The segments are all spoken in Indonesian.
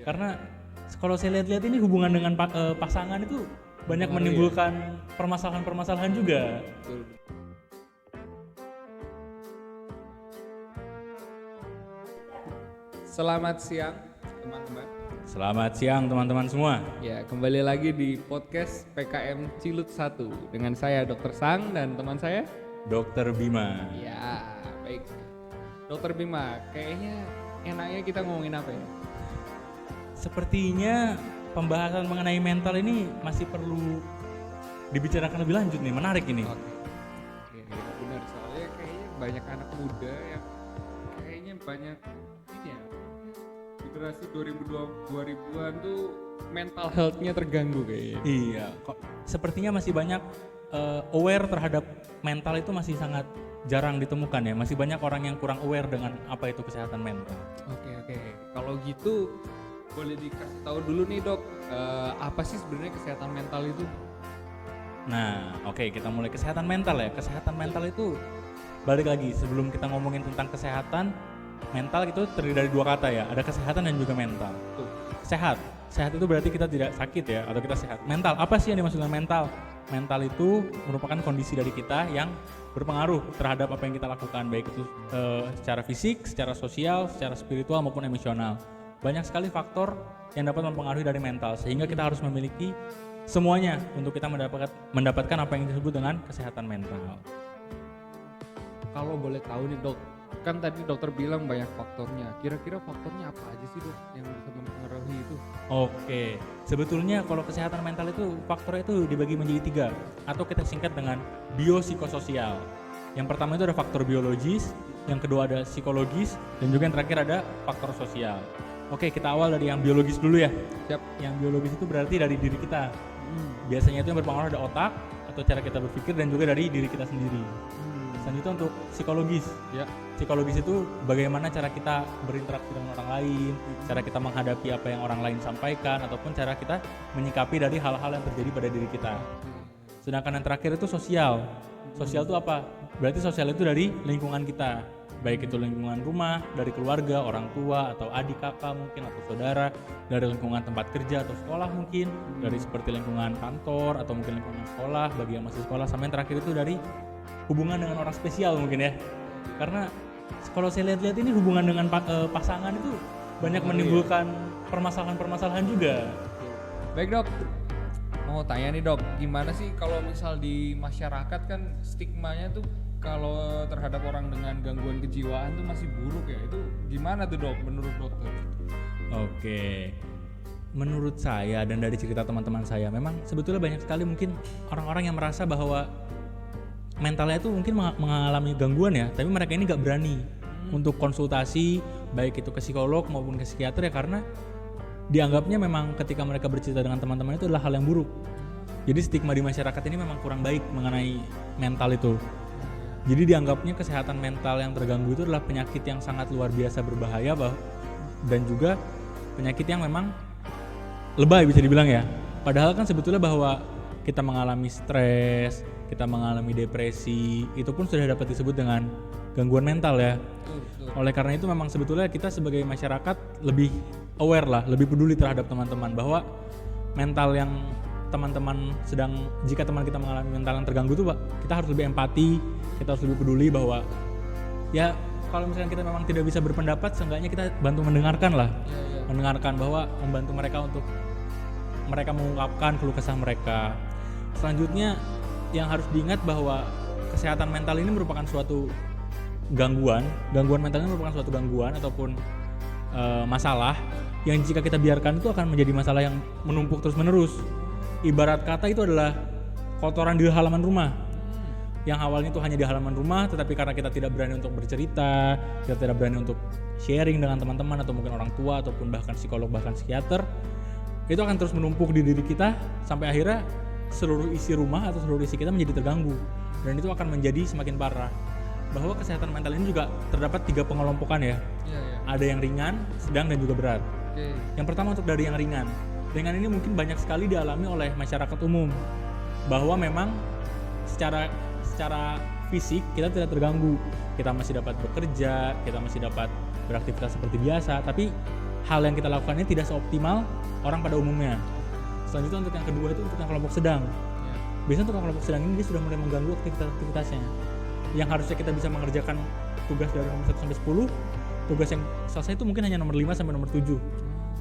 Karena kalau saya lihat-lihat ini hubungan dengan pasangan itu banyak menimbulkan permasalahan-permasalahan juga. Betul. Selamat siang teman-teman. Selamat siang teman-teman semua. Ya, kembali lagi di podcast PKM Cilut 1 dengan saya Dr. Sang dan teman saya. Dokter Bima. Ya, baik. Dr. Bima, kayaknya enaknya kita ngomongin apa ya? Sepertinya pembahasan mengenai mental ini masih perlu dibicarakan lebih lanjut nih, menarik ini. Oke, ya, benar, soalnya kayaknya banyak anak muda yang kayaknya banyak ini ya, generasi 2000-an tuh mental health-nya terganggu kayaknya. Iya, kok sepertinya masih banyak aware terhadap mental itu masih sangat jarang ditemukan ya. Masih banyak orang yang kurang aware dengan apa itu kesehatan mental. Oke. Kalau gitu boleh dikasih tahu dulu nih dok, apa sih sebenarnya kesehatan mental itu? Nah, oke, kita mulai kesehatan mental ya. Kesehatan mental itu balik lagi sebelum kita ngomongin tentang kesehatan mental itu terdiri dari dua kata ya. Ada kesehatan dan juga mental. Tuh. Sehat itu berarti kita tidak sakit ya, atau kita sehat. Mental, apa sih yang dimaksud dengan mental? Mental itu merupakan kondisi dari kita yang berpengaruh terhadap apa yang kita lakukan, baik itu secara fisik, secara sosial, secara spiritual maupun emosional. Banyak sekali faktor yang dapat mempengaruhi dari mental, sehingga kita harus memiliki semuanya untuk kita mendapatkan apa yang disebut dengan kesehatan mental. Kalau boleh tahu nih dok, kan tadi dokter bilang banyak faktornya. Kira-kira faktornya apa aja sih dok yang bisa mempengaruhi itu? Oke, sebetulnya kalau kesehatan mental itu faktornya itu dibagi menjadi 3 atau kita singkat dengan biopsikososial. Yang pertama itu ada faktor biologis, yang kedua ada psikologis, dan juga yang terakhir ada faktor sosial. Oke, kita awal dari yang biologis dulu ya. Siap. Yang biologis itu berarti dari diri kita. Biasanya itu yang berpengaruh ada otak atau cara kita berpikir dan juga dari diri kita sendiri. Selanjutnya untuk psikologis. Ya. Psikologis itu bagaimana cara kita berinteraksi dengan orang lain, cara kita menghadapi apa yang orang lain sampaikan, ataupun cara kita menyikapi dari hal-hal yang terjadi pada diri kita. Sedangkan yang terakhir itu sosial. Sosial itu apa? Berarti sosial itu dari lingkungan kita, baik itu lingkungan rumah, dari keluarga, orang tua, atau adik kakak mungkin, atau saudara, dari lingkungan tempat kerja atau sekolah mungkin, dari seperti lingkungan kantor, atau mungkin lingkungan sekolah, bagi yang masih sekolah, sama yang terakhir itu dari hubungan dengan orang spesial mungkin ya. Karena kalau saya lihat-lihat ini hubungan dengan pasangan itu banyak menimbulkan permasalahan-permasalahan juga. Baik dok, mau tanya nih dok, gimana sih kalau misal di masyarakat kan stigmanya tuh kalau terhadap orang dengan gangguan kejiwaan tuh masih buruk ya, itu gimana tuh dok menurut dokter? Oke, menurut saya dan dari cerita teman-teman saya, memang sebetulnya banyak sekali mungkin orang-orang yang merasa bahwa mentalnya itu mungkin mengalami gangguan ya, tapi mereka ini gak berani untuk konsultasi, baik itu ke psikolog maupun ke psikiater ya, karena dianggapnya memang ketika mereka bercerita dengan teman-teman itu adalah hal yang buruk. Jadi stigma di masyarakat ini memang kurang baik mengenai mental itu. Jadi dianggapnya kesehatan mental yang terganggu itu adalah penyakit yang sangat luar biasa berbahaya, dan juga penyakit yang memang lebay bisa dibilang ya. Padahal kan sebetulnya bahwa kita mengalami stres, kita mengalami depresi, itu pun sudah dapat disebut dengan gangguan mental ya. Oleh karena itu memang sebetulnya kita sebagai masyarakat lebih aware lah, lebih peduli terhadap teman-teman, bahwa mental yang teman-teman jika teman kita mengalami mental yang terganggu itu, kita harus lebih empati, kita harus lebih peduli bahwa ya kalau misalnya kita memang tidak bisa berpendapat, seenggaknya kita bantu mendengarkan lah. Mendengarkan, bahwa membantu mereka untuk mereka mengungkapkan keluh kesah mereka. Selanjutnya yang harus diingat bahwa kesehatan mental ini merupakan suatu gangguan mental ini merupakan suatu gangguan ataupun masalah yang jika kita biarkan itu akan menjadi masalah yang menumpuk terus menerus. Ibarat kata itu adalah kotoran di halaman rumah. Yang awalnya itu hanya di halaman rumah, tetapi karena kita tidak berani untuk bercerita, kita tidak berani untuk sharing dengan teman-teman atau mungkin orang tua ataupun bahkan psikolog, bahkan psikiater, itu akan terus menumpuk di diri kita sampai akhirnya seluruh isi rumah atau seluruh isi kita menjadi terganggu, dan itu akan menjadi semakin parah. Bahwa kesehatan mental ini juga terdapat 3 pengelompokan ya. Ada yang ringan, sedang, dan juga berat. Yang pertama untuk dari yang ringan. Ringan ini mungkin banyak sekali dialami oleh masyarakat umum, bahwa memang secara fisik kita tidak terganggu, kita masih dapat bekerja, kita masih dapat beraktivitas seperti biasa, tapi hal yang kita lakukan ini tidak seoptimal orang pada umumnya. Selanjutnya untuk yang kedua itu untuk yang kelompok sedang. Ya. Biasanya untuk yang kelompok sedang ini dia sudah mulai mengganggu aktivitasnya. Yang harusnya kita bisa mengerjakan tugas dari nomor 1 sampai 10, tugas yang selesai itu mungkin hanya nomor 5 sampai nomor 7.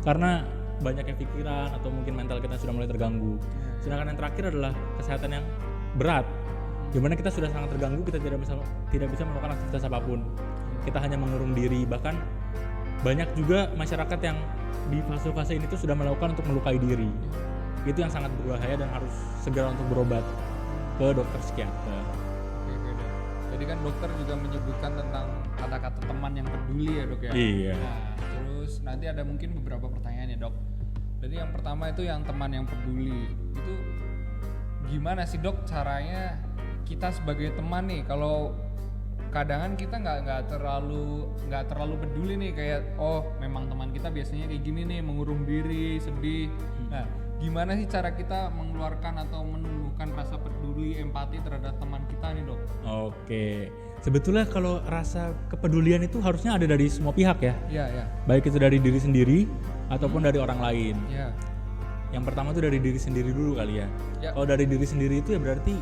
Karena banyaknya pikiran atau mungkin mental kita sudah mulai terganggu. Sedangkan yang terakhir adalah kesehatan yang berat, di mana kita sudah sangat terganggu, kita tidak bisa melakukan aktivitas apapun. Kita hanya mengurung diri, bahkan banyak juga masyarakat yang di fase-fase ini tuh sudah melakukan untuk melukai diri. Itu yang sangat berbahaya dan harus segera untuk berobat ke dokter psikiater. Oke, Dok. Jadi kan dokter juga menyebutkan tentang kata-kata teman yang peduli ya, Dok ya. Iya. Nah, terus nanti ada mungkin beberapa pertanyaan ya, Dok. Jadi yang pertama itu yang teman yang peduli. Itu gimana sih, Dok, caranya kita sebagai teman nih, kalau kadang kita nggak terlalu peduli nih, kayak oh memang teman kita biasanya kayak gini nih, mengurung diri, sedih. Nah, gimana sih cara kita mengeluarkan atau menumbuhkan rasa peduli, empati terhadap teman kita nih, Dok? Oke, sebetulnya kalau rasa kepedulian itu harusnya ada dari semua pihak ya. Iya, ya. Baik itu dari diri sendiri ataupun dari orang lain. Ya. Yang pertama itu dari diri sendiri dulu kali ya. Ya. Kalau dari diri sendiri itu ya berarti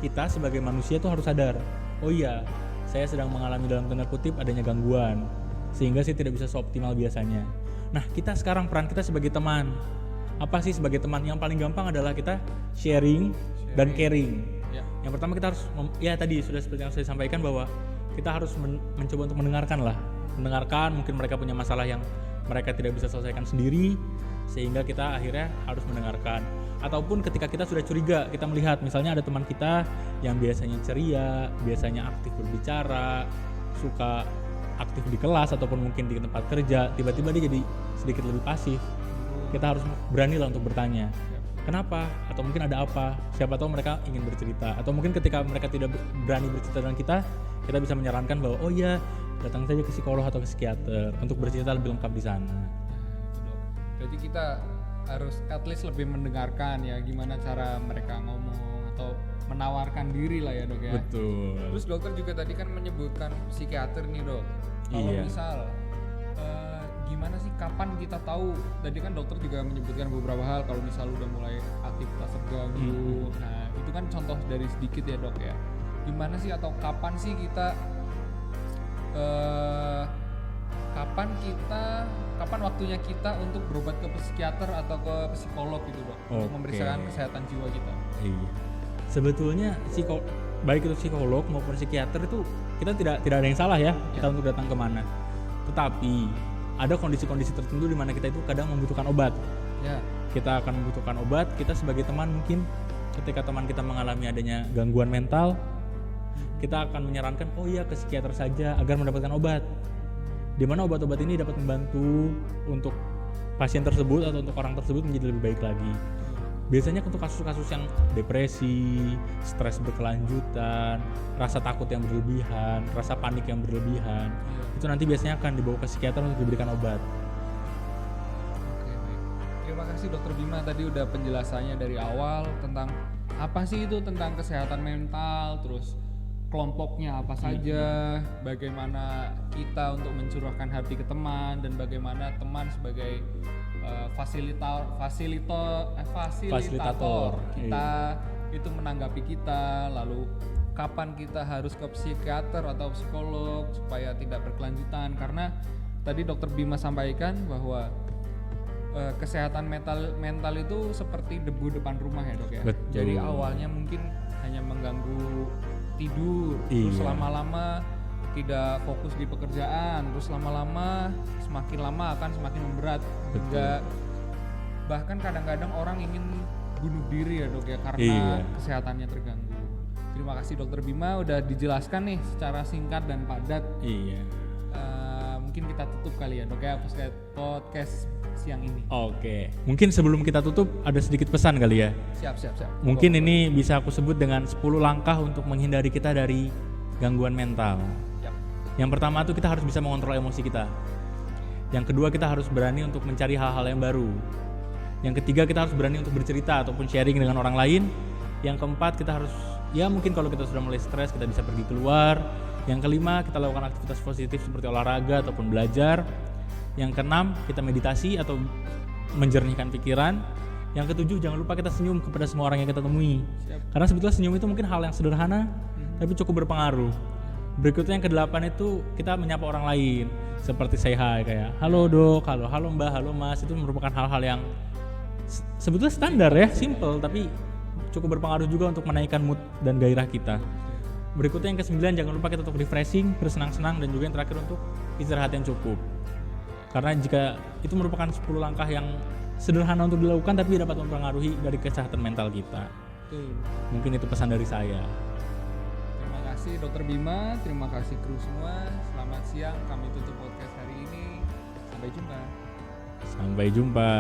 kita sebagai manusia tuh harus sadar, oh iya, saya sedang mengalami dalam tanda kutip adanya gangguan, sehingga saya tidak bisa seoptimal biasanya. Nah, kita sekarang peran kita sebagai teman. Apa sih sebagai teman? Yang paling gampang adalah kita sharing dan caring. Ya. Yang pertama kita harus, ya tadi sudah seperti yang saya sampaikan bahwa kita harus mencoba untuk mendengarkan, mungkin mereka punya masalah yang mereka tidak bisa selesaikan sendiri, sehingga kita akhirnya harus mendengarkan. Ataupun ketika kita sudah curiga, kita melihat misalnya ada teman kita yang biasanya ceria, biasanya aktif berbicara, suka aktif di kelas ataupun mungkin di tempat kerja, tiba-tiba dia jadi sedikit lebih pasif. Kita harus berani lah untuk bertanya, kenapa? Atau mungkin ada apa? Siapa tahu mereka ingin bercerita. Atau mungkin ketika mereka tidak berani bercerita dengan kita bisa menyarankan bahwa oh iya, datang saja ke psikolog atau ke psikiater untuk bercerita lebih lengkap di sana. Jadi kita harus at least lebih mendengarkan ya, gimana cara mereka ngomong atau menawarkan diri lah ya, Dok ya. Betul. Terus dokter juga tadi kan menyebutkan psikiater nih, Dok. Kalau Iya. misal gimana sih, kapan kita tahu? Tadi kan dokter juga menyebutkan beberapa hal, kalau misal udah mulai aktivitas terganggu. Nah, itu kan contoh dari sedikit ya, Dok ya. Gimana sih atau kapan sih kita kapan waktunya kita untuk berobat ke psikiater atau ke psikolog gitu, Dok, untuk Oke. memeriksakan kesehatan jiwa kita? Iya. Sebetulnya baik itu psikolog maupun psikiater itu kita tidak ada yang salah ya kita untuk datang kemana. Tetapi ada kondisi-kondisi tertentu di mana kita itu kadang membutuhkan obat. Ya. Kita akan membutuhkan obat. Kita sebagai teman mungkin ketika teman kita mengalami adanya gangguan mental, kita akan menyarankan oh iya ke psikiater saja agar mendapatkan obat. Di mana obat-obat ini dapat membantu untuk pasien tersebut atau untuk orang tersebut menjadi lebih baik lagi. Biasanya untuk kasus-kasus yang depresi, stres berkelanjutan, rasa takut yang berlebihan, rasa panik yang berlebihan, itu nanti biasanya akan dibawa ke psikiater untuk diberikan obat. Oke, baik. Terima kasih Dokter Bima, tadi udah penjelasannya dari awal tentang apa sih itu tentang kesehatan mental, terus kelompoknya apa saja, bagaimana kita untuk mencurahkan hati ke teman, dan bagaimana teman sebagai fasilitator kita itu menanggapi kita, lalu kapan kita harus ke psikiater atau psikolog supaya tidak berkelanjutan. Karena tadi Dokter Bima sampaikan bahwa kesehatan mental itu seperti debu depan rumah ya, Dok ya. Betul. Jadi awalnya mungkin hanya mengganggu tidur, terus lama-lama tidak fokus di pekerjaan, terus lama-lama semakin lama akan semakin memberat, hingga bahkan kadang-kadang orang ingin bunuh diri ya, Dok ya, karena kesehatannya terganggu. Terima kasih Dokter Bima udah dijelaskan nih secara singkat dan padat. Iya. Mungkin kita tutup kali ya, Dok ya, podcast siang ini. Oke. Mungkin sebelum kita tutup ada sedikit pesan kali ya. Siap. Mungkin ini bisa aku sebut dengan 10 langkah untuk menghindari kita dari gangguan mental. Yap. Yang pertama tuh kita harus bisa mengontrol emosi kita. Yang kedua kita harus berani untuk mencari hal-hal yang baru. Yang ketiga kita harus berani untuk bercerita ataupun sharing dengan orang lain. Yang keempat kita harus, ya mungkin kalau kita sudah mulai stres kita bisa pergi keluar. Yang kelima kita lakukan aktivitas positif seperti olahraga ataupun belajar. Yang keenam, kita meditasi atau menjernihkan pikiran. Yang ketujuh, jangan lupa kita senyum kepada semua orang yang kita temui. Karena sebetulnya senyum itu mungkin hal yang sederhana tapi cukup berpengaruh. Berikutnya yang kedelapan itu kita menyapa orang lain, seperti say hi, kayak halo dok, halo mbak, halo mas. Itu merupakan hal-hal yang sebetulnya standar ya, simple, tapi cukup berpengaruh juga untuk menaikkan mood dan gairah kita. Berikutnya yang ke-9, jangan lupa kita untuk refreshing, bersenang-senang, dan juga yang terakhir untuk istirahat yang cukup. Karena jika itu merupakan 10 langkah yang sederhana untuk dilakukan tapi dapat mempengaruhi dari kesehatan mental kita. Mungkin itu pesan dari saya. Terima kasih Dr. Bima, terima kasih kru semua. Selamat siang, kami tutup podcast hari ini. Sampai jumpa. Sampai jumpa.